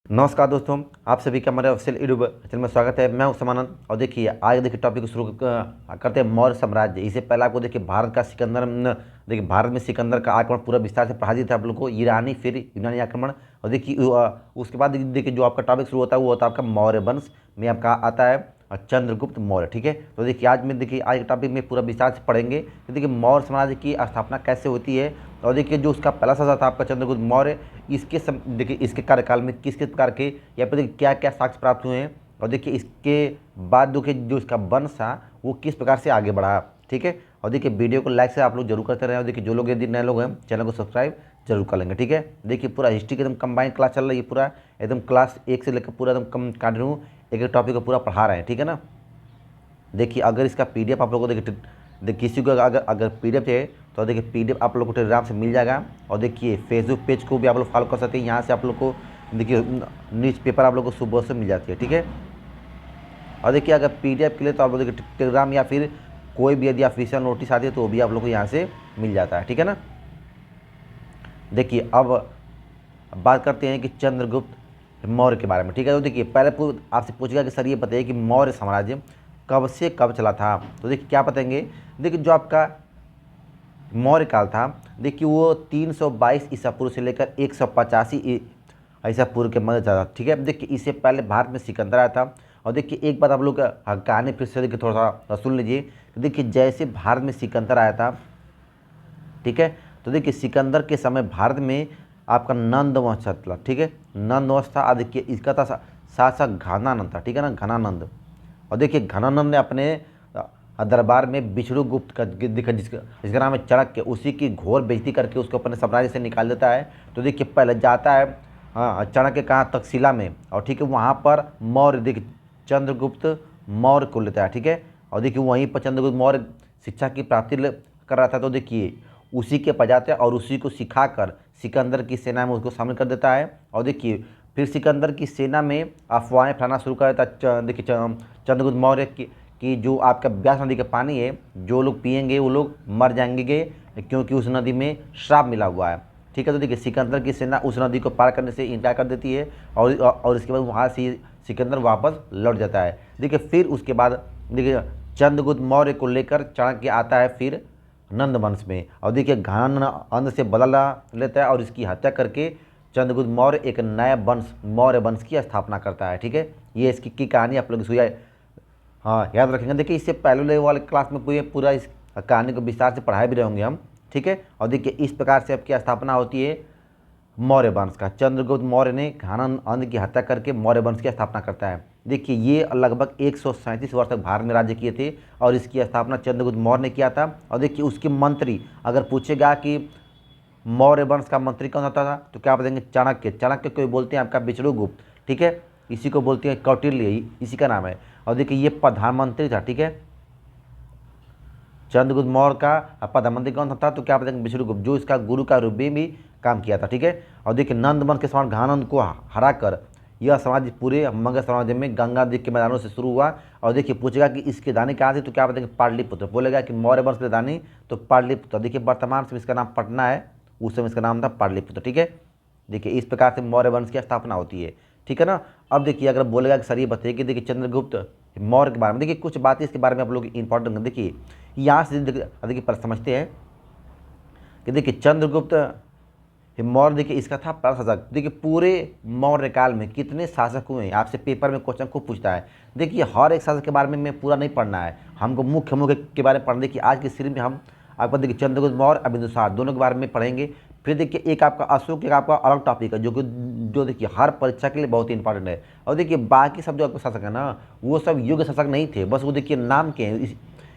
नमस्कार दोस्तों, आप सभी का हमारे ऑफिशियल यूट्यूब चैनल में स्वागत है। मैं हूं समानंद और देखिए आज देखिए टॉपिक को शुरू करते हैं मौर्य साम्राज्य। इससे पहले आपको देखिए भारत का सिकंदर देखिए भारत में सिकंदर का आक्रमण पूरा विस्तार से पढ़ा दिया था आप लोगों को, ईरानी फिर यूनानी आक्रमण। और देखिए उसके बाद देखिए जो आपका टॉपिक शुरू होता है वो होता है आपका मौर्य वंश में आपका आता है चंद्रगुप्त मौर्य। ठीक है, तो देखिए आज में देखिए आज के टॉपिक में पूरा विस्तार से पढ़ेंगे कि देखिए मौर्य साम्राज्य की स्थापना कैसे होती है। और देखिए जो उसका पहला शासक था आपका चंद्रगुप्त मौर्य, देखिए इसके कार्यकाल में किस किस प्रकार के या फिर देखिए क्या क्या साक्ष्य प्राप्त हुए हैं। और देखिए इसके बाद देखिए जो इसका वंश था वो किस प्रकार से आगे बढ़ा। ठीक है, और देखिए वीडियो को लाइक से आप लोग जरूर करते रहें। और देखिए जो लोग यदि नए लोग हैं चैनल को सब्सक्राइब जरूर कर लेंगे। ठीक है, देखिए पूरा हिस्ट्री की एकदम कंबाइंड क्लास चल रही है, पूरा एकदम क्लास 1 से लेकर पूरा एकदम कम कंटिन्यू एक एक टॉपिक को पूरा पढ़ा रहे हैं। ठीक है ना, देखिए अगर इसका पीडीएफ आप लोगों को देखिए किसी को अगर अगर पीडीएफ चाहिए तो देखिए पीडीएफ आप लोग को टेलीग्राम से मिल जाएगा। और देखिए फेसबुक पेज को भी आप लोग फॉलो कर सकते हैं, यहाँ से आप लोग को देखिए न्यूज़ पेपर आप लोग को सुबह से मिल जाती है। ठीक है, और देखिए अगर पीडीएफ के लिए तो आप लोग देखिए टेलीग्राम या फिर कोई भी यदि ऑफिशियल नोटिस आती है तो वो भी आप लोग को यहाँ से मिल जाता है। ठीक है ना, देखिए अब बात करते हैं कि चंद्रगुप्त मौर्य के बारे में। ठीक है, तो देखिए पहले आपसे पूछेगा कि सर ये बताइए कि मौर्य साम्राज्य कब से कब चला था। तो देखिए क्या बताएंगे, देखिए जो आपका मौर्य काल था देखिए वो 322 ईसा पूर्व से लेकर 185 ईसा पूर्व के मध्य चला था। ठीक है, देखिए इससे पहले भारत में सिकंदर आया था। और देखिए एक बात आप लोग कहानी फिर से देखिए थोड़ा सा सुन लीजिए। देखिए जैसे भारत में सिकंदर आया था, ठीक है, तो देखिए सिकंदर के समय भारत में आपका नंद वंश चला। ठीक है, नंद वंश था। देखिए इसका था शासक घनानंद था। ठीक है ना, घनानंद। और देखिए घनानंद ने अपने दरबार में विष्णु गुप्त का जिसका नाम है चाणक्य, उसी की घोर बेइज्जती करके उसको अपने साम्राज्य से निकाल देता है। तो देखिए पहले जाता है चाणक्य कहाँ, तक्षशिला में। और ठीक है वहाँ पर मौर्य देखिए चंद्रगुप्त मौर्य को लेता है। ठीक है, और देखिए वहीं पर चंद्रगुप्त मौर्य शिक्षा की प्राप्ति कर रहा था। तो देखिए उसी के पजाते और उसी को सिखाकर सिकंदर की सेना में उसको शामिल कर देता है। और देखिए फिर सिकंदर की सेना में अफवाहें फैलाना शुरू कर देता है। देखिए चंद्रगुप्त मौर्य कि जो आपका ब्यास नदी का पानी है जो लोग पिएंगे वो लोग मर जाएंगे, क्योंकि उस नदी में श्राप मिला हुआ है। ठीक है, तो देखिए सिकंदर की सेना उस नदी को पार करने से इनकार कर देती है और इसके बाद वहाँ से सिकंदर वापस लौट जाता है। देखिए फिर उसके बाद देखिए चंद्रगुप्त मौर्य को लेकर चाणक्य आता है फिर नंद वंश में। और देखिए घनानंद से बदला लेता है और इसकी हत्या करके चंद्रगुप्त मौर्य एक नया वंश मौर्य वंश की स्थापना करता है। ठीक है, ये इसकी की कहानी आप लोग सुनिए, हाँ याद रखेंगे। देखिए इससे पहले वाले क्लास में पूरा इस कहानी को विस्तार से पढ़ाए भी रहेंगे हम। ठीक है, और देखिए इस प्रकार से आपकी स्थापना होती है मौर्य वंश का। चंद्रगुप्त मौर्य ने घनानंद की हत्या करके मौर्य वंश की स्थापना करता है। देखिए ये लगभग 137 वर्ष तक भारत में राज्य किए थे और इसकी स्थापना चंद्रगुप्त मौर्य ने किया था। और देखिए उसके मंत्री अगर पूछेगा कि मौर्य वंश का मंत्री कौन होता था तो क्या बताएंगे, चाणक्य। चाणक्य को बोलते हैं आपका विष्णुगुप्त। ठीक है, इसी को बोलते हैं कौटिल्य, इसी का नाम है। और देखिए ये प्रधानमंत्री था। ठीक है, चंद्रगुप्त मौर्य का प्रधानमंत्री कौन था तो क्या बताएंगे, विष्णुगुप्त, जो इसका गुरु का रूप में भी काम किया था। ठीक है, और देखिए नंद वंश के समान घनानंद को हराकर यह समाज पूरे मगध साम्राज्य में गंगा नदी के मैदानों से शुरू हुआ। और देखिए पूछेगा कि इसकी राजधानी कहाँ थी तो क्या बताएंगे, पाटलिपुत्र। बोलेगा कि मौर्य वंश की राजधानी तो पाटलिपुत्र। देखिए वर्तमान समय इसका नाम पटना है, उस समय इसका नाम था पाटलिपुत्र। ठीक है, देखिए इस प्रकार से मौर्य वंश की स्थापना होती है। ठीक है ना, अब देखिए अगर बोलेगा कि सर ये बताइए कि देखिए चंद्रगुप्त मौर्य के बारे में देखिए कुछ बातें इसके बारे में आप लोग इंपॉर्टेंट देखिए यहाँ से देखिए पर समझते हैं कि देखिए चंद्रगुप्त मौर्य देखिए इसका था पहला शासक। देखिए पूरे मौर्य काल में कितने शासक हुए हैं, आपसे पेपर में क्वेश्चन खूब पूछता है। देखिए हर एक शासक के बारे में मैं पूरा नहीं पढ़ना है, हमको मुख्य मुख्य के बारे में पढ़ना। देखिए आज की सीरीज में हम आपको देखिए चंद्रगुप्त मौर्य और बिंदुसार दोनों के बारे में पढ़ेंगे। फिर देखिए एक आपका अशोक, एक आपका अलग टॉपिक है जो देखिए हर परीक्षा के लिए बहुत ही इंपॉर्टेंट है। और देखिए बाकी सब जो आपके शासक है ना वो सब योग्य शासक नहीं थे, बस वो देखिए नाम के हैं,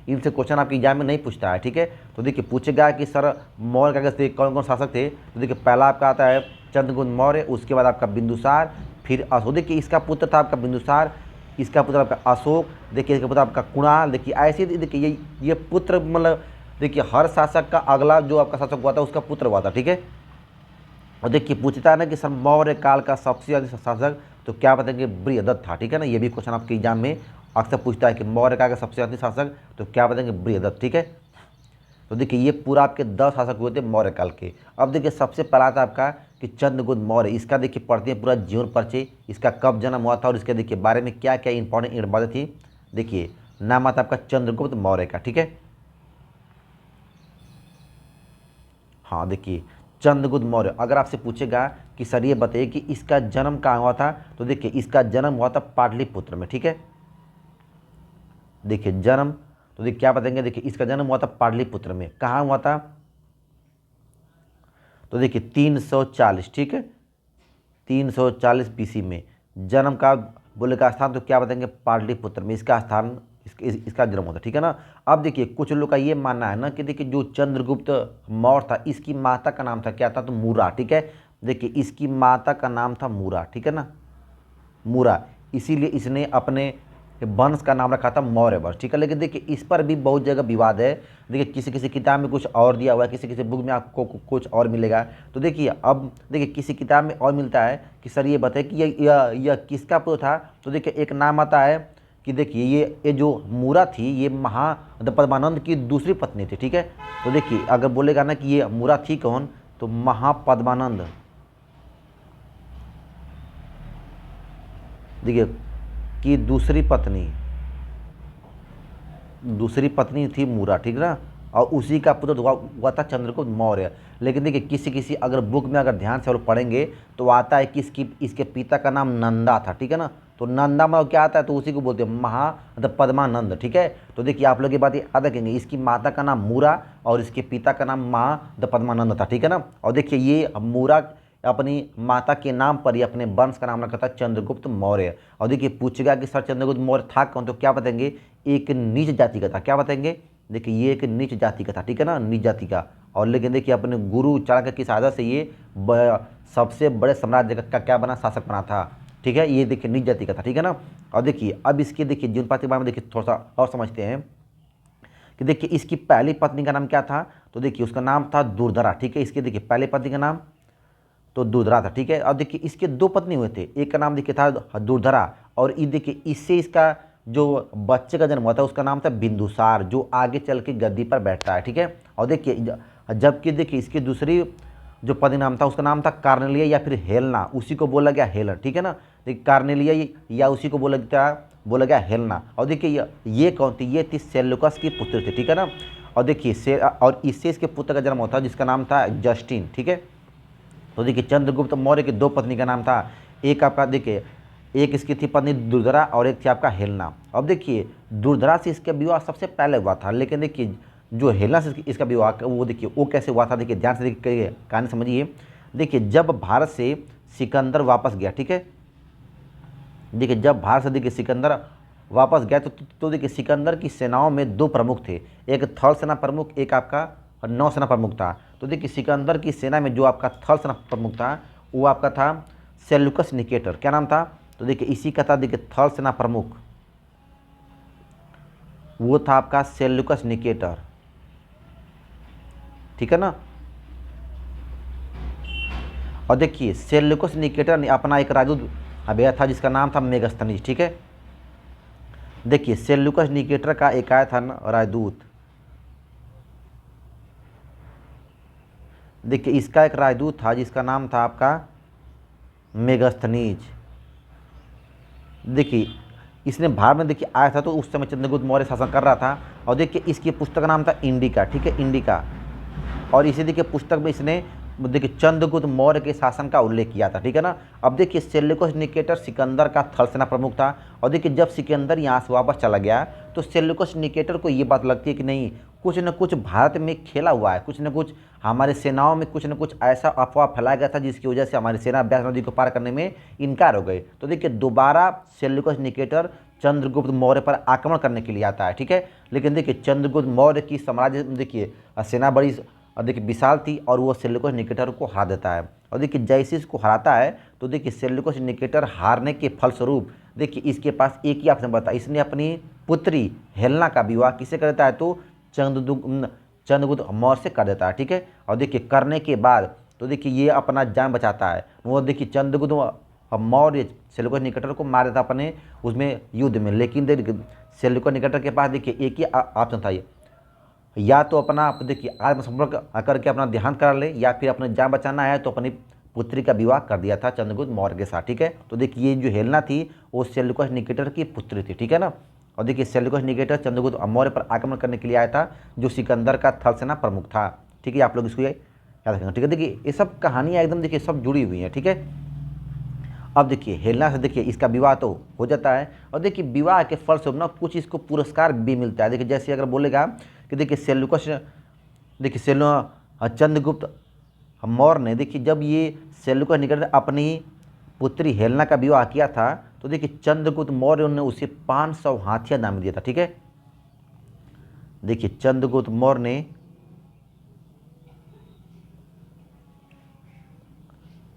इनसे क्वेश्चन आपके एग्जाम में नहीं पूछता है। ठीक है, तो देखिए पूछेगा कि सर मौर्य काल के कौन कौन शासक थे तो देखिए पहला आपका आता है चंद्रगुप्त मौर्य, उसके बाद आपका बिंदुसार, फिर अशोक। देखिए इसका पुत्र था आपका बिंदुसार, इसका पुत्र आपका अशोक, देखिए इसका पुत्र आपका कुणाल। देखिए ऐसे देखिए ये पुत्र मतलब देखिए हर शासक का अगला जो आपका शासक हुआ था उसका पुत्र हुआ था। ठीक है, और देखिए पूछता है ना कि सर मौर्य काल का सबसे अधिक शासक तो क्या बताएंगे, बृहदत्त था। ठीक है ना, ये भी क्वेश्चन आपके एग्जाम में अक्सर पूछता है कि मौर्य काल का सबसे अधिक शासक तो क्या बताएंगे, बृहदत्त। ठीक है, तो देखिए ये पूरा आपके 10 शासक हुए थे मौर्य काल के। अब देखिए सबसे पहला था आपका कि चंद्रगुप्त मौर्य। इसका देखिए पढ़ते हैं पूरा जीवन परिचय, इसका कब जन्म हुआ था और इसके देखिए बारे में क्या क्या इंपॉर्टेंट बातें थी। देखिए नाम आता आपका चंद्रगुप्त मौर्य का, ठीक है। हाँ देखिए चंद्रगुप्त मौर्य, अगर आपसे पूछेगा कि सर ये बताइए कि इसका जन्म कहाँ हुआ था, तो देखिए इसका जन्म हुआ था पाटलिपुत्र में, ठीक है। देखिए जन्म, तो देखिए क्या बताएंगे, देखिए इसका जन्म हुआ था पाटलिपुत्र में। कहाँ हुआ था, तो देखिए 340, ठीक है, 340 BC में जन्म का बोले का स्थान, तो क्या बताएंगे पाटलिपुत्र में इसका स्थान, इसका जन्म होता है, ठीक है ना। अब देखिए कुछ लोग का ये मानना है ना कि देखिए जो चंद्रगुप्त मौर्य था इसकी माता का नाम था क्या था, तो मूरा, ठीक है। देखिए इसकी माता का नाम था मूरा, ठीक है ना, मूरा, इसीलिए इसने अपने वंश का नाम रखा था मौर्य वंश, ठीक है। लेकिन देखिए इस पर भी बहुत जगह विवाद है। देखिए किसी किसी किताब में कुछ और दिया हुआ है, किसी किसी बुक में आपको कुछ और मिलेगा। तो देखिए अब देखिए किसी किताब में और मिलता है कि सर ये बताए कि यह किसका पुत्र था, तो देखिए एक नाम आता है कि देखिए ये जो मूरा थी ये महापद्मानंद की दूसरी पत्नी थी, ठीक है। तो देखिए अगर बोलेगा ना कि ये मूरा थी कौन, तो महापद्मानंद, देखिए कि दूसरी पत्नी थी मूरा, ठीक ना, और उसी का पुत्र हुआ था चंद्रगुप्त मौर्य। लेकिन देखिए किसी किसी अगर बुक में अगर ध्यान से और पढ़ेंगे तो आता है कि इसके पिता का नाम नंदा था, ठीक है ना। तो नंदा मतलब क्या आता है, तो उसी को बोलते हैं मतलब पद्मानंद, ठीक है। तो देखिए आप लोग ये बात याद रखेंगे, इसकी माता का नाम मूरा और इसके पिता का नाम पद्मानंद था, ठीक है ना। और देखिए ये मूरा अपनी माता के नाम पर ही अपने वंश का नाम रखा था चंद्रगुप्त मौर्य। और देखिए पूछेगा कि सर चंद्रगुप्त मौर्य था कौन, तो क्या बताएंगे, एक नीच जाति का था। क्या बताएंगे, देखिए ये एक नीच जाति का था, ठीक है ना, नीच जाति का। और लेकिन देखिए अपने गुरु चाणक्य की सहायता से ये सबसे बड़े साम्राज्य का क्या बना, शासक बना था, ठीक है। ये देखिए नीच जाति का था, ठीक है ना। और देखिए अब इसके देखिए जीवन पाठ के बारे में देखिए थोड़ा सा और समझते हैं कि देखिए इसकी पहली पत्नी का नाम क्या था, तो देखिए उसका नाम था दुर्धरा, ठीक है। इसके देखिए पहली पत्नी का नाम तो दुर्धरा था, ठीक है। अब देखिए इसके दो पत्नी हुए थे, एक का नाम देखिए था दुर्धरा, और ये देखिए इससे इसका जो बच्चे का जन्म हुआ था उसका नाम था बिंदुसार, जो आगे चल के गद्दी पर बैठता है, ठीक है। और देखिए जबकि देखिए इसकी दूसरी जो पत्नी नाम था उसका नाम था कार्नेलिया या फिर हेलना, उसी को बोला गया हेलर, ठीक है ना। देखिए कार्नेलिया या उसी को बोला गया हेलना। और देखिए ये कौन थी, ये थी सेल्यूकस की पुत्री थी, ठीक है ना। और देखिए और इससे इसके पुत्र का जन्म होता है जिसका नाम था जस्टिन, ठीक है। तो देखिए चंद्रगुप्त मौर्य की दो पत्नी का नाम था, एक आपका देखिए एक इसकी थी पत्नी दुर्धरा और एक थी आपका हेलना। अब देखिए दुर्धरा से इसका विवाह सबसे पहले हुआ था, लेकिन देखिए जो हेलना से इसका विवाह वो देखिए वो कैसे हुआ था, देखिए ध्यान से देखिए कहानी समझिए। देखिए जब भारत से सिकंदर वापस गया, ठीक है, देखिए जब भारत से देखिए सिकंदर वापस गया तो देखिए सिकंदर की सेनाओं में दो प्रमुख थे, एक थल सेना प्रमुख, एक आपका नौसेना प्रमुख था। तो देखिए सिकंदर की सेना में जो आपका थल सेना प्रमुख था वो आपका था सेल्यूकस निकेटर, क्या नाम था, तो देखिए इसी का था देखिए थल सेना प्रमुख, वो था आपका सेल्यूकस निकेटर, ठीक है ना। और देखिए सेल्यूकस निकेटर ने अपना एक राजदूत भेजा था जिसका नाम था मेगस्थनीज, ठीक है। देखिए सेल्यूकस निकेटर का एक आया था राजदूत, देखिए इसका एक राजदूत था जिसका नाम था आपका मेगस्थनीज। देखिए इसने भारत में देखिए आया था तो उस समय चंद्रगुप्त मौर्य शासन कर रहा था। और देखिए इसकी पुस्तक का नाम था इंडिका, ठीक है, इंडिका। और इसी देखिए पुस्तक में इसने देखिए चंद्रगुप्त मौर्य के शासन का उल्लेख किया था, ठीक है ना। अब देखिए सेल्यूकस निकेटर सिकंदर का थल सेना प्रमुख था। और देखिए जब सिकंदर यहाँ से वापस चला गया तो सेल्यूकस निकेटर को ये बात लगती है कि नहीं कुछ न कुछ भारत में खेला हुआ है, कुछ न कुछ हमारे सेनाओं में कुछ न कुछ ऐसा अफवाह फैलाया गया था जिसकी वजह से हमारी सेना ब्यास नदी को पार करने में इनकार हो गए। तो देखिए दोबारा सेल्यूकस निकेटर चंद्रगुप्त मौर्य पर आक्रमण करने के लिए आता है, ठीक है। लेकिन देखिए चंद्रगुप्त मौर्य की साम्राज्य देखिए सेना बड़ी और देखिए विशाल थी और वो सेल्यूकस निकेटर को हरा देता है। और देखिए जैसे इसको हराता है तो देखिए सेल्यूकस निकेटर हारने के फलस्वरूप देखिए इसके पास एक ही ऑप्शन बता, इसने अपनी पुत्री हेलना का विवाह किसे कर देता है, तो चंद्रगुप्त मौर्य से कर देता है, ठीक है। और देखिए करने के बाद तो देखिए ये अपना जान बचाता है, वो देखिए चंद्रगुप्त मौर्य सेल्यूकस निकेटर को मार देता अपने उसमें युद्ध में। लेकिन देखिए सेल्यूकस निकेटर के पास देखिए एक ही ऑप्शन था, या तो अपना आप देखिए आत्मसमर्पण करके अपना देहांत करा ले, या फिर अपनी जान बचाना है तो अपनी पुत्री का विवाह कर दिया था चंद्रगुप्त मौर्य के साथ। ठीक है, तो देखिए ये जो हेलेना थी वो सेल्यूकस निकेटर की पुत्री थी। ठीक है ना। और देखिए सेल्यूकस निकेटर चंद्रगुप्त मौर्य पर आक्रमण करने के लिए आया था, जो सिकंदर का थल सेना प्रमुख था। ठीक है, आप लोग इसको याद रखेंगे। ठीक है, देखिए ये सब कहानियाँ एकदम देखिए सब जुड़ी हुई हैं। ठीक है, अब देखिए हेलेना से देखिए इसका विवाह तो हो जाता है, और देखिए विवाह के फलस्वरूप ना कुछ इसको पुरस्कार भी मिलता है। देखिए जैसे अगर बोलेगा कि देखिए सेल्यूकस, देखिए चंद्रगुप्त मौर्य ने देखिए जब ये सेल्यूकस निकट अपनी पुत्री हेलेना का विवाह किया था, तो देखिए चंद्रगुप्त मौर्य ने उसे 500 हाथियां दान में दिया था। ठीक है, देखिए चंद्रगुप्त मौर्य ने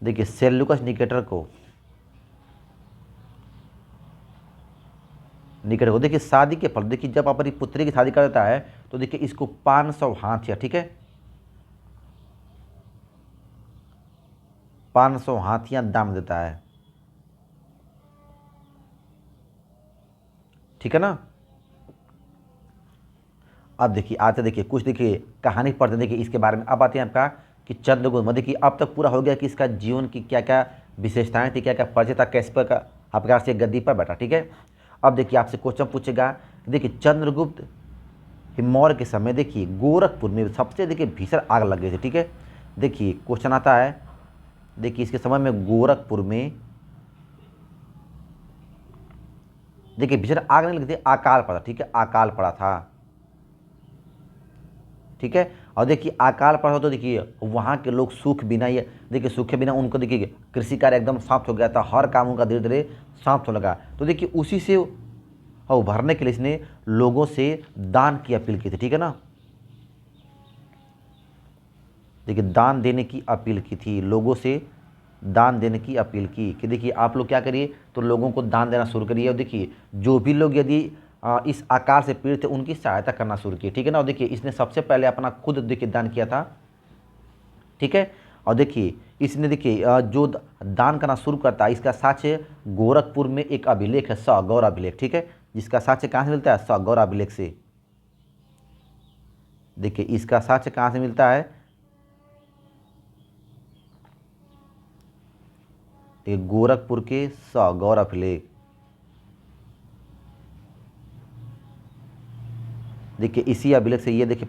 देखिए सेल्यूकस निकेटर को देखिए शादी के फल, देखिए जब अपनी पुत्री की शादी कर देता है तो देखिए इसको 500 हाथियां, ठीक है, 500 हाथियां दाम देता है। ठीक है ना। अब देखिए आते देखिए कुछ देखिए कहानी पढ़ते देखिए इसके बारे में। अब आते हैं आपका कि चंद्रगुप्त, देखिए अब तक पूरा हो गया कि इसका जीवन की क्या क्या विशेषताएं थी, क्या क्या परिचय था, कैसे पर आपका से गद्दी पर बैठा। ठीक है, अब देखिए आपसे क्वेश्चन पूछेगा, देखिए चंद्रगुप्त मौर्य के समय देखिए गोरखपुर में सबसे देखिए भीषण आग लग गई थी। ठीक है, देखिए क्वेश्चन आता है, देखिए इसके समय में गोरखपुर में देखिए भीषण आग नहीं लगी थी, अकाल पड़ा। ठीक है, अकाल पड़ा था। ठीक है, और देखिए अकाल पड़ा तो देखिए वहाँ के लोग सूख बिना, ये देखिए सूखे बिना उनको देखिए कृषि कार्य एकदम समाप्त हो गया था, हर काम उनका धीरे धीरे समाप्त होने लगा। तो देखिए उसी से उभरने के लिए इसने लोगों से दान की अपील की थी। ठीक है ना, देखिए दान देने की अपील की थी, लोगों से दान देने की अपील की कि देखिए आप लोग क्या करिए, तो लोगों को दान देना शुरू करिए। और देखिए जो भी लोग यदि इस आकार से पीड़ित थे उनकी सहायता करना शुरू किए। ठीक है ना, और देखिए इसने सबसे पहले अपना खुद देखिए दान किया था। ठीक है, और देखिए इसने देखिए जो दान करना शुरू करता है, इसका साक्ष्य गोरखपुर में एक अभिलेख है, सगौर अभिलेख। ठीक है, जिसका साक्ष्य कहाँ से मिलता है, सगौर अभिलेख से। देखिए इसका साक्ष्य कहाँ से मिलता है, गोरखपुर के सगौर अभिलेख। देखिए इसी अभिलेख से ये देखिए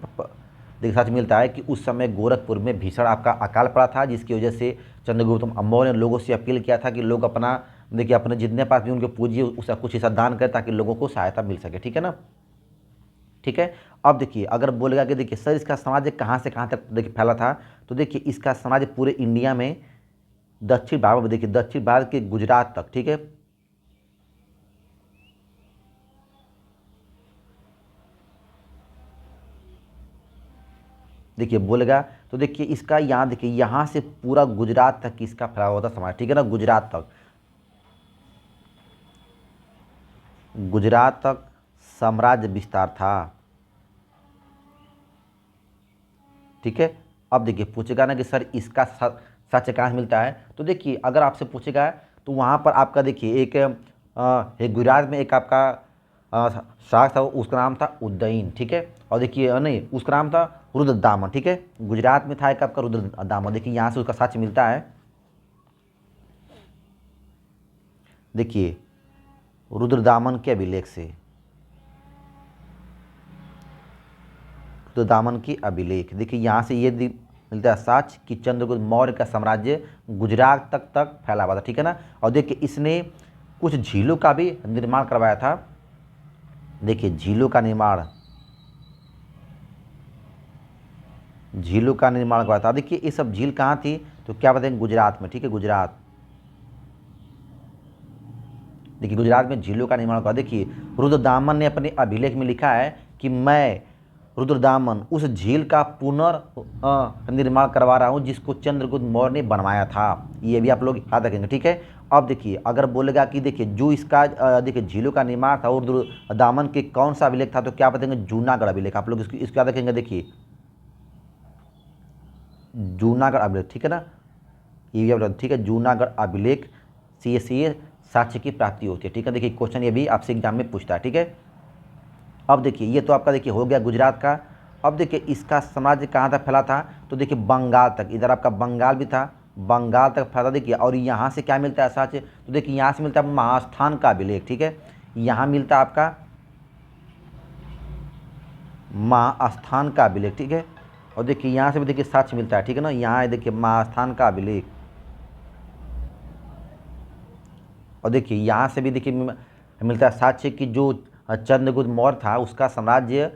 साक्ष्य मिलता है कि उस समय गोरखपुर में भीषण आपका अकाल पड़ा था, जिसकी वजह से चंद्रगुप्त मौर्य ने लोगों से अपील किया था कि लोग अपना देखिए अपने जितने पास भी उनके पूंजी उसका कुछ हिस्सा दान करें ताकि लोगों को सहायता मिल सके। ठीक है ना। ठीक है, अब देखिए अगर बोलेगा कि देखिए सर इसका समाज कहाँ से कहाँ तक देखिए फैला था, तो देखिए इसका समाज पूरे इंडिया में दक्षिण भारत में, देखिए दक्षिण भारत के गुजरात तक। ठीक है, देखिए बोलेगा तो देखिए इसका यहाँ देखिए यहाँ से पूरा गुजरात तक इसका फैला हुआ था समाज। ठीक है ना, गुजरात तक, गुजरात तक साम्राज्य विस्तार था। ठीक है, अब देखिए पूछेगा ना कि सर इसका सच कहाँ से मिलता है, तो देखिए अगर आपसे पूछेगा तो वहाँ पर आपका देखिए एक गुजरात में एक आपका शासक था, उसका नाम था उदयन। ठीक है, और देखिए नहीं उसका नाम था रुद्रदामन। ठीक है, गुजरात में था एक आपका रुद्रदामन, देखिए यहाँ से उसका सच मिलता है। देखिए रुद्रदामन के अभिलेख से, रुद्रदामन की अभिलेख, देखिए यहाँ से ये मिलता है साक्ष्य कि चंद्रगुप्त मौर्य का साम्राज्य गुजरात तक फैला हुआ था। ठीक है ना, और देखिए इसने कुछ झीलों का भी निर्माण करवाया था। देखिए झीलों का निर्माण करवाया था। देखिए ये सब झील कहाँ थी, तो क्या बताएंगे, गुजरात में। ठीक है, गुजरात, देखिए गुजरात में झीलों का निर्माण हुआ। देखिए रुद्रदामन ने अपने अभिलेख में लिखा है कि मैं रुद्रदामन उस झील का निर्माण करवा रहा हूँ जिसको चंद्रगुप्त मौर्य ने बनवाया था। ये भी आप लोग याद रखेंगे। ठीक है, अब देखिए अगर बोलेगा कि देखिए जो इसका देखिए झीलों का निर्माण था और रुद्रदामन के कौन सा अभिलेख था, तो क्या बताएंगे, जूनागढ़ अभिलेख। आप लोग इसको याद रखेंगे। देखिए जूनागढ़ अभिलेख। ठीक है ना, ये भी आप, ठीक है, जूनागढ़ अभिलेख से साक्ष्य की प्राप्ति होती है। ठीक है, देखिए क्वेश्चन ये भी आपसे एग्जाम में पूछता है। ठीक है, अब देखिए ये तो आपका देखिए हो गया गुजरात का, अब देखिए इसका साम्राज्य कहाँ तक फैला था, तो देखिए बंगाल तक, इधर आपका बंगाल भी था, बंगाल तक फैला देखिए। और यहाँ से क्या मिलता है साक्ष्य, तो देखिए यहाँ से मिलता है महास्थान का अभिलेख, ठीक है, यहाँ मिलता है आपका महास्थान का अभिलेख, ठीक है। और देखिए यहाँ से भी देखिए साक्ष्य मिलता है, ठीक है ना, यहाँ है देखिए महास्थान का अभिलेख। और देखिए यहाँ से भी देखिए मिलता है साक्ष्य कि जो चंद्रगुप्त मौर्य था उसका साम्राज्य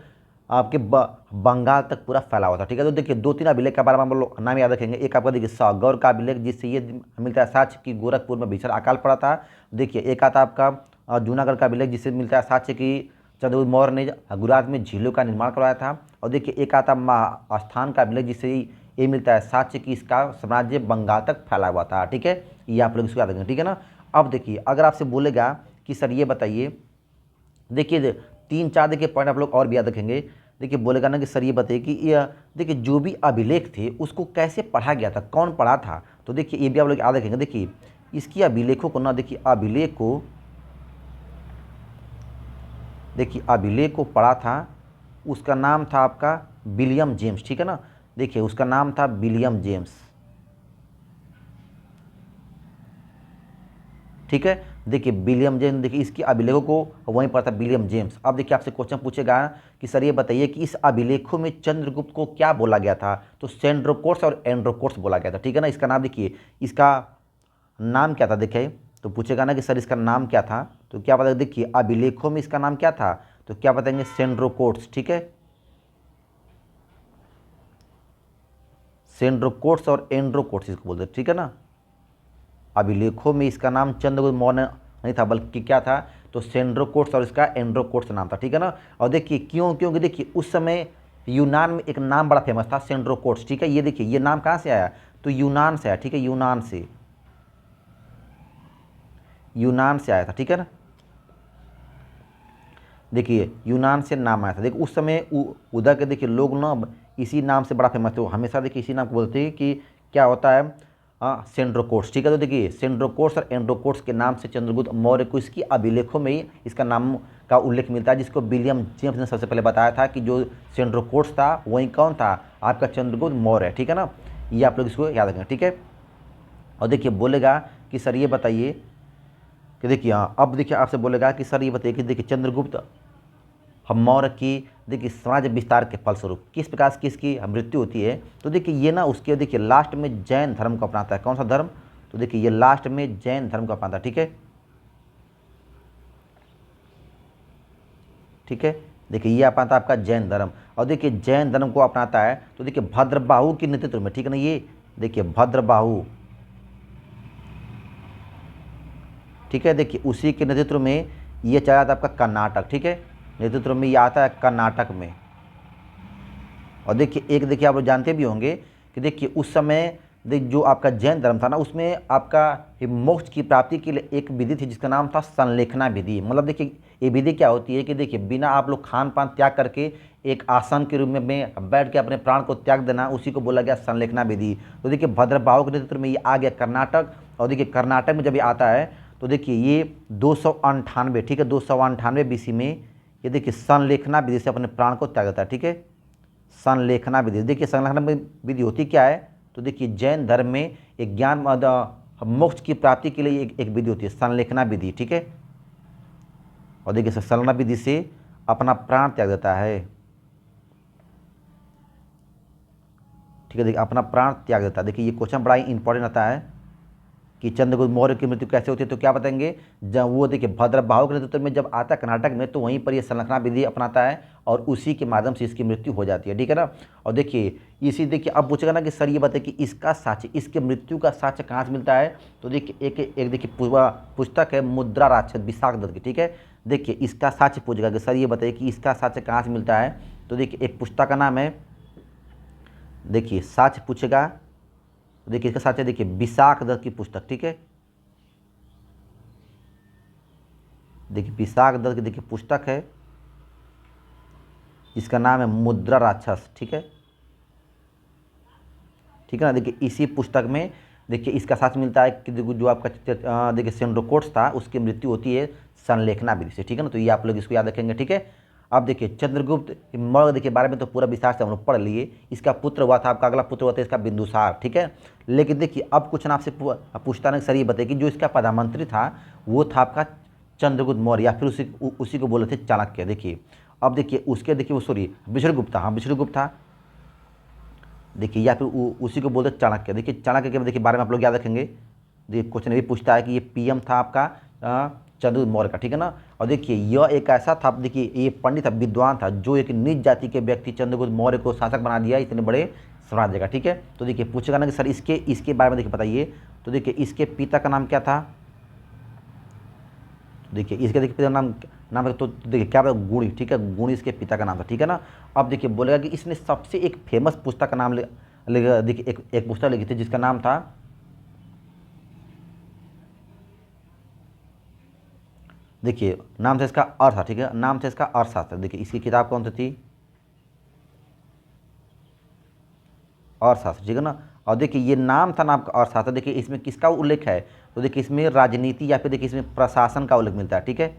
आपके बंगाल तक पूरा फैला हुआ था, ठीक है। तो देखिए 2-3 अभिलेख के बारे में हम लोग नाम याद रखेंगे। एक आपका देखिए सागौर का अभिलेख, जिससे ये मिलता है साक्ष्य कि गोरखपुर में भीषण अकाल पड़ा था। देखिए एक आता आपका जूनागढ़ का अभिलेख, जिससे मिलता है साक्ष्य कि चंद्रगुप्त मौर्य ने गुजरात में झीलों का निर्माण करवाया था। और देखिए एक आता महास्थान का अभिलेख, जिससे ये मिलता है साक्ष्य कि इसका साम्राज्य बंगाल तक फैला हुआ था, ठीक है। ये आप लोग इसको याद रखेंगे, ठीक है ना। अब देखिए अगर आपसे बोलेगा कि सर ये बताइए, देखिए 3-4 देखिए पॉइंट आप लोग और भी याद रखेंगे। देखिए बोलेगा ना कि सर ये बताइए कि ये देखिए जो भी अभिलेख थे उसको कैसे पढ़ा गया था, कौन पढ़ा था, तो देखिए ये भी आप लोग याद रखेंगे। देखिए इसकी अभिलेखों को ना, देखिए अभिलेख को पढ़ा था, उसका नाम था आपका विलियम जेम्स, ठीक है ना। देखिए उसका नाम था विलियम जेम्स, ठीक है। देखिए विलियम जेम्स, देखिए इसकी अभिलेखों को वहीं पर था विलियम जेम्स। अब देखिए आपसे क्वेश्चन पूछेगा कि सर ये बताइए कि इस अभिलेखों में चंद्रगुप्त को क्या बोला गया था, तो सेंड्रोकोर्स और एंड्रोकोर्स बोला गया था, ठीक है ना। इसका नाम देखिए, इसका नाम क्या था, देखिए तो पूछेगा ना कि सर इसका नाम क्या था, तो क्या पता, देखिए अभिलेखों में इसका नाम क्या था, तो क्या बताएंगे सेंड्रोकोर्स, ठीक है। सेंड्रोकोर्स और एंड्रोकोर्स इसको बोलते हैं, ठीक है ना। अभिलेखों में इसका नाम चंद्रगुप्त मौर्य नहीं था, बल्कि क्या था, तो सेंड्रोकोर्स और इसका एंड्रोकोर्स नाम था, ठीक है ना। और देखिए क्यों, क्योंकि देखिए उस समय यूनान में एक नाम बड़ा फेमस था सेंड्रोकोर्स, ठीक है। ये देखिए ये नाम कहाँ से आया, तो यूनान से आया, ठीक है, यूनान से आया था, ठीक है ना। देखिए यूनान से नाम आया था। देखिए उस समय उधर के देखिए लोग ना इसी नाम से बड़ा फेमस थे, वो हमेशा देखिए इसी नाम को बोलते हैं कि क्या होता है, सेंड्रोकोर्स, ठीक है। तो देखिए सेंड्रोकोर्स और एंड्रोकोर्स के नाम से चंद्रगुप्त मौर्य को इसकी अभिलेखों में ही इसका नाम का उल्लेख मिलता है, जिसको विलियम जेम्स ने सबसे पहले बताया था कि जो सेंड्रोकोर्स था वही कौन था, आपका चंद्रगुप्त मौर्य, ठीक है ना। ये आप लोग इसको याद रखेंगे, ठीक है। और देखिए बोलेगा कि सर ये बताइए कि देखिए अब देखिए आपसे बोलेगा कि सर ये बताइए कि देखिए चंद्रगुप्त मौर्य की देखिए साम्राज्य विस्तार के फलस्वरूप किस प्रकार से किसकी मृत्यु होती है, तो देखिए ये ना उसके देखिए लास्ट में जैन धर्म को अपनाता है। कौन सा धर्म, तो देखिए ये लास्ट में जैन धर्म को अपनाता है, ठीक है, ठीक है। देखिए ये अपनाता है आपका जैन धर्म। और देखिए जैन धर्म को अपनाता है तो देखिए भद्रबाहु के नेतृत्व में, ठीक है ना, ये देखिए भद्रबाहु, ठीक है। देखिए उसी के नेतृत्व में ये चला था आपका कर्नाटक, ठीक है, नेतृत्व में ये आता है कर्नाटक में। और देखिए एक देखिए आप लोग जानते भी होंगे कि देखिए उस समय जो आपका जैन धर्म था ना, उसमें आपका मोक्ष की प्राप्ति के लिए एक विधि थी जिसका नाम था संलेखना विधि। मतलब देखिए ये विधि क्या होती है कि देखिए बिना आप लोग खान पान त्याग करके एक आसन के रूप में बैठ के अपने प्राण को त्याग देना, उसी को बोला गया संलेखना विधि। तो देखिए भद्रबाहु के नेतृत्व में ये आ गया कर्नाटक। और देखिए कर्नाटक में जब ये आता है तो देखिए ये 298, ठीक है, 298 BC में ये देखिए संलेखना विधि से अपने प्राण को त्याग देता है, ठीक है। संलेखना विधि, देखिए संलेखना विधि होती क्या है, तो देखिए जैन धर्म में एक ज्ञान मोक्ष की प्राप्ति के लिए एक विधि होती है संलेखना विधि, ठीक है। और देखिए संलेखना विधि से अपना प्राण त्याग देता है, ठीक है, देखिए अपना प्राण त्याग देता है। देखिए ये क्वेश्चन बड़ा ही इंपॉर्टेंट आता है कि चंद्रगुप्त मौर्य की मृत्यु कैसे होती है, तो क्या बताएंगे, जब वो देखिए भद्रबाहु के नेतृत्व में जब आता है कर्नाटक में, तो वहीं पर ये संलेखना विधि अपनाता है और उसी के माध्यम से इसकी मृत्यु हो जाती है, ठीक है ना। और देखिए इसी देखिए अब पूछेगा ना कि सर ये बताइए कि इसका साक्ष्य, इसके मृत्यु का साक्ष्य कहाँ से मिलता है, तो देखिए एक देखिए पुस्तक है मुद्रा राक्षस विशाख दत्त की, ठीक है। देखिए इसका साक्ष्य पूछेगा कि सर ये बताइए कि इसका साक्ष्य कहाँ से मिलता है, तो देखिए एक पुस्तक का नाम है, देखिए साक्ष्य पूछेगा, देखिए इसका साक्ष्य देखिए विशाख दत्त की पुस्तक, ठीक है। देखिए विशाख दत्त की देखिए पुस्तक है, इसका नाम है मुद्रा राक्षस, ठीक है, ठीक है ना। देखिए इसी पुस्तक में देखिए इसका साक्ष्य मिलता है कि जो आपका देखिए सेंड्रोकोर्स था उसकी मृत्यु होती है संलेखना विधि से, ठीक है ना। तो ये आप लोग इसको याद रखेंगे, ठीक है। अब देखिए चंद्रगुप्त मौर्य देखिए बारे में तो पूरा विस्तार से हम लोग पढ़ लिए। इसका पुत्र हुआ था आपका, अगला पुत्र हुआ था इसका बिंदुसार, ठीक है। लेकिन देखिए अब क्वेश्चन आपसे पूछता ना सर ये बताइए कि जो इसका प्रधानमंत्री था वो था आपका चंद्रगुप्त मौर्य या फिर उसी को बोले थे चाणक्य। देखिए अब देखिए उसके देखिए वो सॉरी विष्णुगुप्त था, हाँ विष्णुगुप्त था देखिए, या फिर उसी को बोलते चाणक्य। देखिए चाणक्य के देखिए बारे में आप लोग याद रखेंगे। देखिए क्वेश्चन ये पूछता है कि ये पीएम था आपका चंद्रगुप्त मौर्य का, ठीक है ना। और देखिए यह एक ऐसा था, देखिए ये पंडित था, विद्वान था, जो एक नीच जाति के व्यक्ति चंद्रगुप्त मौर्य को शासक बना दिया इतने बड़े साम्राज्य का, ठीक है। तो देखिए पूछेगा ना कि सर इसके इसके बारे में देखिए बताइए। तो देखिए इसके पिता का नाम क्या था, देखिए इसके देखिए पिता का नाम नाम है तो देखिए क्या बोला, गुणी, ठीक है, गुणी इसके पिता का नाम था, ठीक है ना। अब देखिए बोलेगा कि इसने सबसे एक फेमस पुस्तक का नाम देखिए एक पुस्तक लिखी थी जिसका नाम था, देखिए नाम था इसका अर्थ, ठीक है, नाम था इसका अर्थशास्त्र। देखिए इसकी किताब कौन सी थी, अर्थशास्त्र, ठीक है ना। और देखिए ये नाम था नाम का अर्थशास्त्र। देखिए इसमें किसका उल्लेख है, तो देखिए इसमें राजनीति या फिर देखिए इसमें प्रशासन का उल्लेख मिलता है, ठीक है,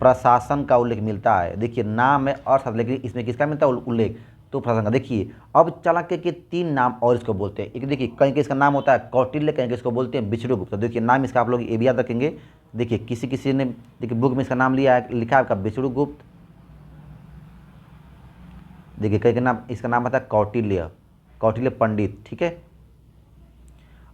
प्रशासन का उल्लेख मिलता है। देखिए नाम है अर्थशास्त्र लेकिन इसमें किसका मिलता है उल्लेख, तो प्रशासन का। देखिए अब चाणक्य के तीन नाम और इसको बोलते हैं। एक देखिए कहीं के इसका नाम होता है कौटिल्य, कहीं के इसको बोलते हैं विष्णुगुप्त। देखिए नाम इसका आप लोग ये भी याद रखेंगे। देखिए किसी किसी ने देखिए बुक में इसका नाम लिया है, लिखा है आपका विष्णुगुप्त। देखिए कहीं का नाम इसका नाम आता है कौटिल्य, कौटिल्य पंडित, ठीक है।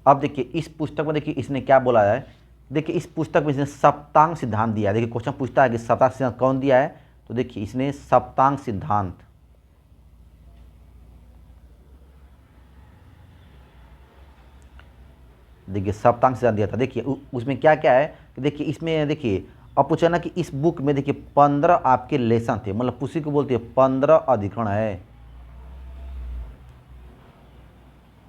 अब देखिए इस पुस्तक में देखिए इसने क्या बोला है, देखिए इस पुस्तक में इसने सप्तांग सिद्धांत दिया है। देखिए क्वेश्चन पूछता है कि सप्तांग सिद्धांत कौन दिया है, तो देखिए इसने सप्तांग सिद्धांत, देखिए सप्तांग सिद्धांत दिया था। देखिए उसमें क्या क्या है कि देखिए इसमें देखिए अब पूछा ना कि इस बुक में देखिए 15 आपके लेसन थे, मतलब उसी को बोलते हैं 15 अधिकरण है।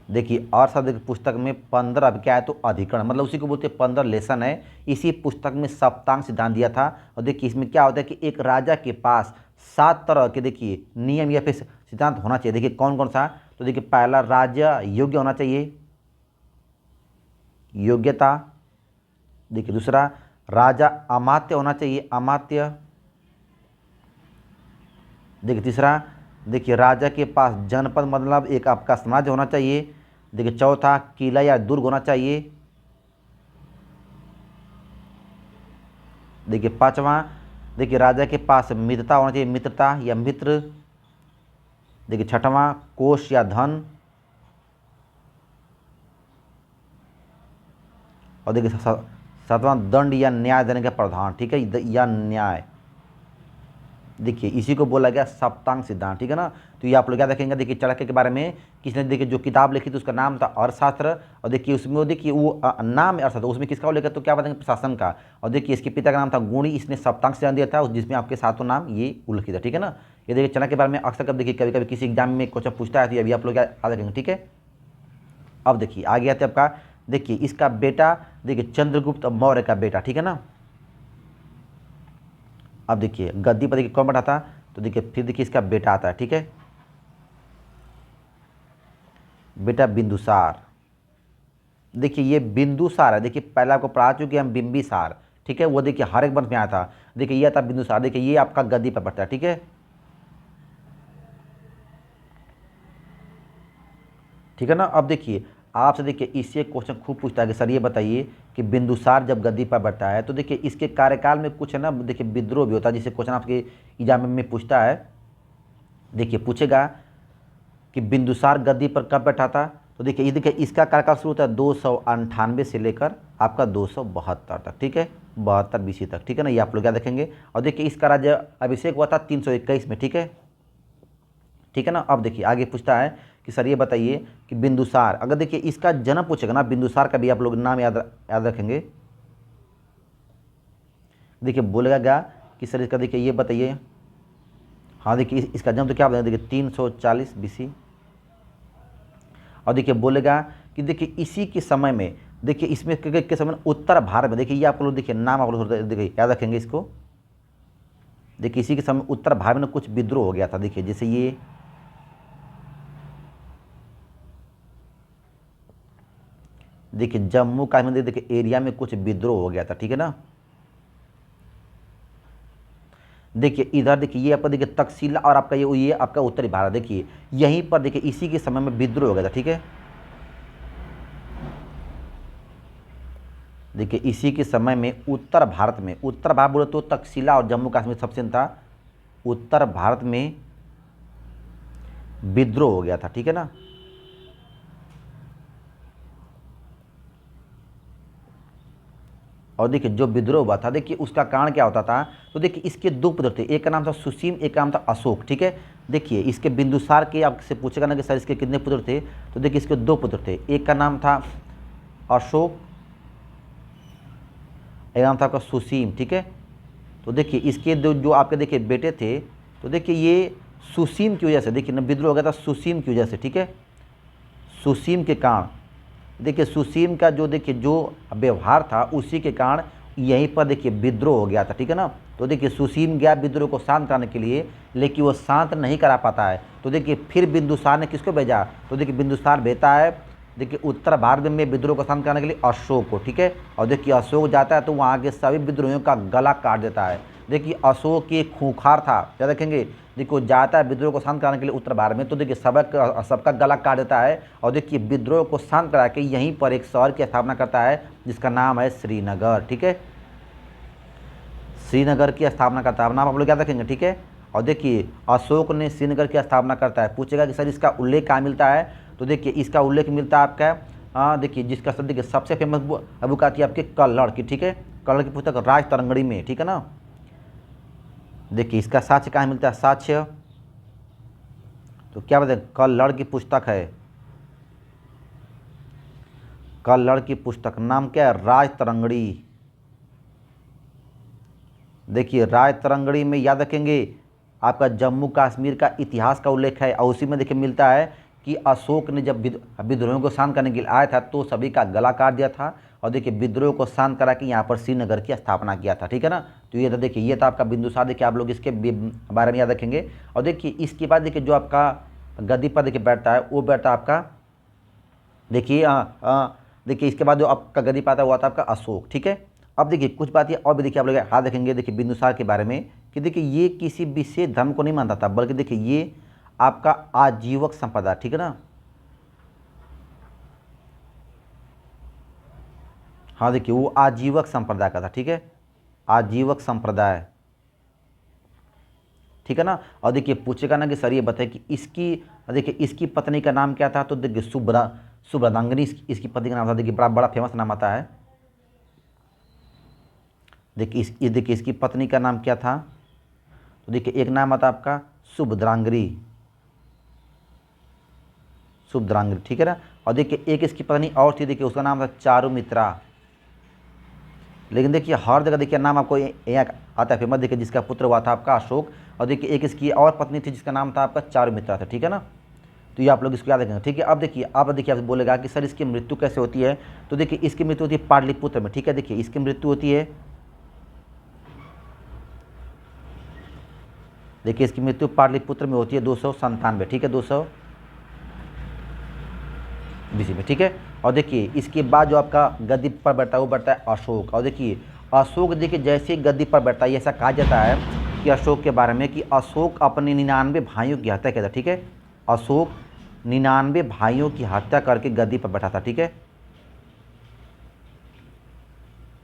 देखिए और सब देखिए पुस्तक में 15 अब क्या है तो अधिकरण, मतलब उसी को बोलते हैं 15 लेसन है। इसी पुस्तक में सप्तांग सिद्धांत दिया था। और देखिए इसमें क्या होता है कि एक राजा के पास 7 तरह के देखिए नियम या फिर सिद्धांत होना चाहिए। देखिए कौन कौन सा, तो देखिए पहला राजा योग्य होना चाहिए, योग्यता। देखिए दूसरा राजा अमात्य होना चाहिए, अमात्य। देखिए तीसरा देखिए राजा के पास जनपद मतलब एक आपका समाज होना चाहिए। देखिए चौथा किला या दुर्ग होना चाहिए। देखिए पांचवा देखिए राजा के पास मित्रता होना चाहिए, मित्रता या मित्र। देखिए छठवां कोष या धन। और देखिए सातवां दंड या न्याय देने का प्रावधान, ठीक है, या न्याय। देखिए इसी को बोला गया सप्तांग सिद्धांत, ठीक है ना। तो ये आप लोग याद रखेंगे। देखिए चाणक्य के बारे में किसने देखिए जो किताब लिखी थी उसका नाम था अर्थशास्त्र। और देखिए उसमें वो देखिए वो नाम है अर्थशास्त्र, उसमें किसका उल्लेख है तो क्या बताएंगे प्रशासन का। और देखिए इसके पिता का नाम था गुणी, इसने सप्तांग सिद्धांत दिया था जिसमें आपके सातों नाम ये उल्लेखित है, ठीक है ना। ये देखिए चाणक्य के बारे में अक्सर कब देखिए कभी कभी किसी एग्जाम में क्वेश्चन पूछता है तो ये अभी आप लोग याद रखेंगे, ठीक है। अब देखिए आगे आते आपका, देखिए इसका बेटा देखिए चंद्रगुप्त मौर्य का बेटा, ठीक है ना। अब देखिए गद्दी पर देखिए कौन बैठा था, तो देखिए फिर देखिए इसका बेटा आता है, ठीक है, बेटा बिंदुसार। देखिए ये बिंदुसार है, देखिए पहले आपको पढ़ा चुके हम बिंबिसार, ठीक है, वो देखिए हर एक वंश में आया था। देखिए ये था बिंदुसार, देखिए ये आपका गद्दी पर बैठता है, ठीक है, ठीक है ना। अब देखिए आपसे देखिए इससे क्वेश्चन खूब पूछता है कि सर ये बताइए कि बिंदुसार जब गद्दी पर बैठता है तो देखिए इसके कार्यकाल में कुछ है ना देखिए विद्रोह भी होता है, जिसे क्वेश्चन आपके एग्जाम में पूछता है। देखिए पूछेगा कि बिंदुसार गद्दी पर कब बैठा था, तो देखिए ये देखिए इसका कार्यकाल शुरू होता है 298 से लेकर आपका 272 तक, ठीक है, 72 BC तक, ठीक है ना। ये आप लोग क्या देखेंगे। और देखिए इसका राज्य अभिषेक हुआ था 321 में, ठीक है, ठीक है ना। अब देखिए आगे पूछता है कि सर ये बताइए कि बिंदुसार, अगर देखिए इसका जन्म पूछेगा ना बिंदुसार का भी आप लोग नाम याद रखेंगे। देखिए बोलेगा क्या कि सर इसका देखिए ये बताइए, हाँ देखिए इसका जन्म तो क्या बताएंगे, देखिए 340 BC। और देखिए बोलेगा कि देखिए इसी के समय में देखिए इसमें के समय में उत्तर भारत में, देखिए ये आप लोग देखिए नाम आप लोग देखिए याद रखेंगे इसको। देखिए इसी के समय उत्तर भारत में कुछ विद्रोह हो गया था, देखिए जैसे ये देखिए जम्मू कश्मीर देखिए एरिया में कुछ विद्रोह हो गया था, ठीक है ना। देखिए इधर देखिए ये आपका देखिए तक्षशिला और आपका ये आपका उत्तरी भारत, देखिए यहीं पर देखिए इसी के समय में विद्रोह हो गया था, ठीक है। देखिए इसी के समय में उत्तर भारत में, उत्तर भारत बोले तो तक्षशिला और जम्मू कश्मीर सबसे था, उत्तर भारत में विद्रोह हो गया था, ठीक है ना। और देखिए जो विद्रोह हुआ था, देखिए उसका कारण क्या होता था, तो देखिए इसके दो पुत्र थे, एक का नाम था सुसीम, एक का नाम था अशोक, ठीक है। देखिए इसके बिंदुसार के आपसे पूछेगा ना कि सर इसके कितने पुत्र थे, तो देखिए इसके दो पुत्र थे, एक का नाम था अशोक, एक नाम था आपका सुसीम, ठीक है। तो देखिए इसके दो जो आपके देखिए बेटे थे, तो देखिए ये सुसीम की वजह से, देखिए ना विद्रोह हो गया था सुसीम की वजह से, ठीक है। सुसीम के कारण, देखिए सुसीम का जो देखिए जो व्यवहार था उसी के कारण यहीं पर देखिए विद्रोह हो गया था, ठीक है ना। तो देखिए सुसीम गया विद्रोह को शांत कराने के लिए, लेकिन वो शांत नहीं करा पाता है, तो देखिए फिर बिंदुसार ने किसको भेजा, तो देखिए बिंदुसार भेजता है देखिए उत्तर भारत में विद्रोह को शांत कराने के लिए अशोक को, ठीक है। और देखिए अशोक जाता है तो वहाँ के सभी विद्रोहियों का गला काट देता है। देखिए अशोक की खूंखार था, क्या देखेंगे, देखो जाता है विद्रोह को शांत कराने के लिए उत्तर भारत में, तो देखिए सबका गला काट देता है। और देखिए विद्रोह को शांत करा के यहीं पर एक शहर की स्थापना करता है जिसका नाम है श्रीनगर, ठीक है। श्रीनगर की स्थापना करता है, नाम आप लोग क्या रखेंगे, ठीक है। और देखिए अशोक ने श्रीनगर की स्थापना करता है, पूछेगा कि सर इसका उल्लेख कहाँ मिलता है, तो देखिए इसका उल्लेख मिलता है आपका देखिए जिसका सब देखिए सबसे फेमस बुक आती है आपकी कल्लड़ की, ठीक है। कल्लड़ की पुस्तक राज तरंगड़ी में, ठीक है ना। देखिए इसका साक्ष्य कहाँ मिलता है, साक्ष्य, तो क्या बताए, कल्लड़ की पुस्तक है, कल्लड़ की पुस्तक नाम क्या है, राज तरंगड़ी। देखिए राज तरंगड़ी में याद रखेंगे आपका जम्मू कश्मीर का इतिहास का उल्लेख है, और उसी में देखिए मिलता है कि अशोक ने जब विद्रोहियों को शांत करने के लिए आया था तो सभी का गला काट दिया था, और देखिए विद्रोह को शांत करा के यहाँ पर श्रीनगर की स्थापना किया था, ठीक है ना। तो ये था देखिए ये था आपका बिंदुसार, देखिए आप लोग इसके बारे में याद रखेंगे। और देखिए इसके बाद देखिए जो आपका गद्दी पर देखिए बैठता है वो बैठता है आपका, देखिए देखिए इसके बाद जो आपका गद्दी पाता है वो आता है आपका अशोक, ठीक है। अब देखिए कुछ बात ये और भी देखिए आप लोग याद रखेंगे देखिए बिंदुसार के बारे में कि देखिए ये किसी विशेष धर्म को नहीं मानता था, बल्कि देखिए ये आपका आजीवक संप्रदाय, ठीक है ना। हाँ देखिए वो आजीवक संप्रदाय का था, ठीक है, आजीवक संप्रदाय, ठीक है ना। और देखिए पूछेगा ना कि सर ये बताए कि इसकी, देखिए इसकी पत्नी का नाम क्या था, तो देखिए सुभ्रदांगिनी इसकी पत्नी का नाम था, देखिए बड़ा बड़ा फेमस नाम आता है। देखिए इसकी पत्नी का नाम क्या था, तो देखिए एक नाम आता आपका सुभद्रांगरी, सुभद्रांगरी, ठीक है ना। और देखिए एक इसकी पत्नी और थी, देखिए उसका नाम था चारुमित्रा। लेकिन देखिए हर जगह देखिए नाम आपको यहाँ आता है फेमस, देखिए जिसका पुत्र हुआ था आपका अशोक, और देखिए एक इसकी और पत्नी थी जिसका नाम था आपका चारुमित्रा था, ठीक है ना। तो ये आप लोग इसको याद रखेंगे, ठीक है। अब देखिए आपसे बोलेगा कि सर इसकी मृत्यु कैसे होती है, तो देखिए इसकी मृत्यु होती है पाटलिपुत्र में, ठीक है। देखिए इसकी मृत्यु होती है, देखिए इसकी मृत्यु पाटलिपुत्र में होती है 297, ठीक है, 220 में, ठीक है। और देखिए इसके बाद जो आपका गद्दी पर बैठता है वो बैठता है अशोक। और देखिए अशोक देखिए जैसे ही गद्दी पर बैठता है, ऐसा कहा जाता है कि अशोक के बारे में कि अशोक अपने 99 भाइयों की हत्या किया था, ठीक है। अशोक 99 भाइयों की हत्या करके गद्दी पर बैठा था, ठीक है।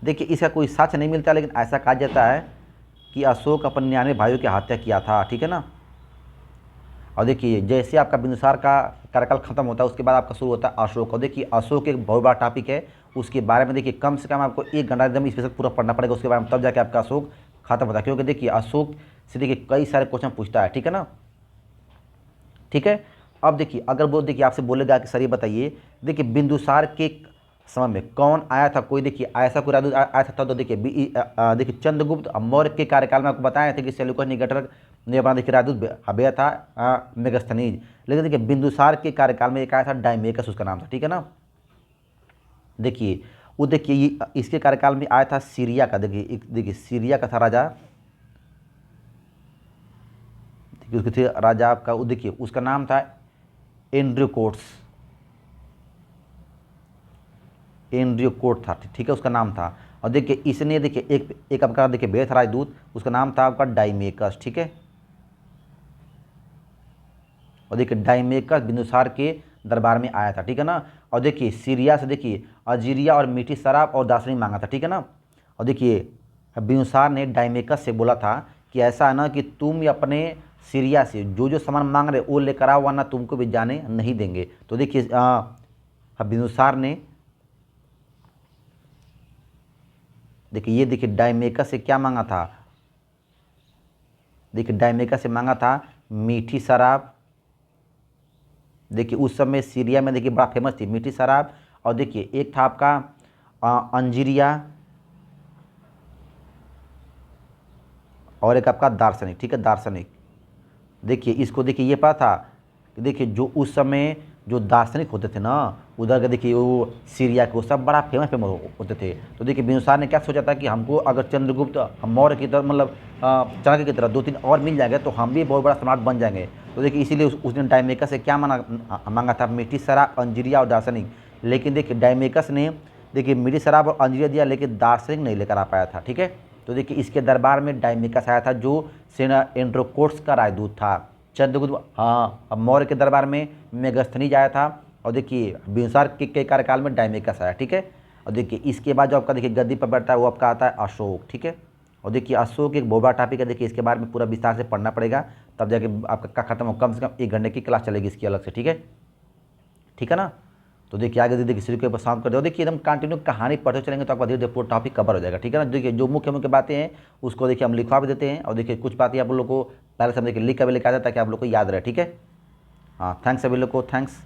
देखिए इसका कोई सच नहीं मिलता, लेकिन ऐसा कहा जाता है कि अशोक अपने 99 भाइयों की हत्या किया था, ठीक है ना। और देखिए जैसे आपका बिंदुसार का कार्यकाल खत्म होता है उसके बाद आपका शुरू होता है अशोक। और देखिए अशोक एक बहुत बड़ा टॉपिक है, उसके बारे में देखिए कम से कम आपको 1 घंटा एकदम स्पेशल पूरा पढ़ना पड़ेगा उसके बारे में, तब जाके आपका अशोक खत्म होता है। क्योंकि देखिए अशोक से देखिए कई सारे क्वेश्चन पूछता है, ठीक है ना, ठीक है। अब देखिए अगर वो देखिए आपसे बोलेगा कि सर ये बताइए देखिए बिंदुसार के समय में कौन आया था, कोई देखिए ऐसा कोई राजदूत आया था, तो देखिए देखिए चंद्रगुप्त मौर्य के कार्यकाल में आपको बताया था कि सेल्यूकस निकेटर ने अपना देखिए राजदूत भेजा था मेगास्थनीज। लेकिन देखिए बिंदुसार के कार्यकाल में एक आया था डायमेकस, उसका नाम था, ठीक है ना। देखिए वो देखिए इसके कार्यकाल में आया था सीरिया का, देखिए सीरिया का था राजा, देखिए उसके थे राजा आपका, वो देखिए उसका नाम था एंड्रियोकोट्स, एंड्रियोकोट था, ठीक है उसका नाम था। और देखिए इसने देखिए एक आपका देखिए भेड़ था राजदूत, उसका नाम था आपका डाइमेकस, ठीक है। और देखिए डाइमेकस बिंदुसार के दरबार में आया था, ठीक है ना। और देखिए सीरिया से देखिए अजीरिया और मीठी शराब और दासनी मांगा था, ठीक है ना। और देखिए बिंदुसार ने डाइमेकस से बोला था कि ऐसा है ना कि तुम अपने सीरिया से जो जो सामान मांग रहे वो लेकर आओ, वरना तुमको भी जाने नहीं देंगे। तो देखिए बिंदुसार ने देखिए ये देखिए डाइमेकस से क्या मांगा था, देखिए डाइमेकस से मांगा था मीठी शराब। देखिए उस समय सीरिया में देखिए बड़ा फेमस थी मीठी शराब। और देखिए एक था आपका अंजीरिया, और एक आपका दार्शनिक, ठीक है, दार्शनिक। देखिए इसको देखिए ये पता था कि देखिए जो उस समय जो दार्शनिक होते थे ना उधर के, देखिए वो सीरिया के वो सब बड़ा फेमस फेमस होते थे। तो देखिए बिंदुसार ने क्या सोचा था कि हमको अगर चंद्रगुप्त मौर्य की तरह मतलब चाणक्य की तरह 2-3 और मिल जाएंगे तो हम भी बहुत बड़ा सम्राट बन जाएंगे। तो देखिए इसीलिए उसने डायमेकस से क्या मांगा था, मीठी शराब, अंजीरिया और दार्शनिक। लेकिन देखिए डायमेकस ने देखिए मीठी शराब और अंजीरिया दिया, लेकिन दार्शनिक नहीं लेकर आ पाया था, ठीक है। तो देखिए इसके दरबार में डायमेकस आया था जो सेना एंड्रोकोर्स का राजदूत था। चंद्रगुप्त अब मौर्य के दरबार में मेगस्थनीज आया था। और देखिए बिंदुसार के कार्यकाल में डायमेकस आया, ठीक है। और देखिए इसके बाद जो आपका देखिए गद्दी पर बैठता है वो आपका आता है अशोक, ठीक है। और देखिए अशोक एक बहुत बड़ा टॉपिक है, देखिए इसके बारे में पूरा विस्तार से पढ़ना पड़ेगा, तब जाके आपका खत्म हो। कम से कम 1 घंटे की क्लास चलेगी इसकी अलग से, ठीक है, ठीक है ना। तो देखिए आगे देखिए सीरीज के ऊपर शांत कर दो। देखिए एकदम कंटिन्यू कहानी पढ़ते चलेंगे तो आपका धीरे धीरे पूरा टॉपिक कवर हो जाएगा, ठीक है ना। देखिए जो मुख्य मुख्य बातें हैं उसको देखिए हम लिखवा भी देते हैं, और देखिए कुछ बातें आप लोग को पहले से हम देखिए लिख कर भी लिखा देता है ताकि आप लोग को याद रहे, ठीक है। हाँ थैंक्स सभी लोग को, थैंक्स।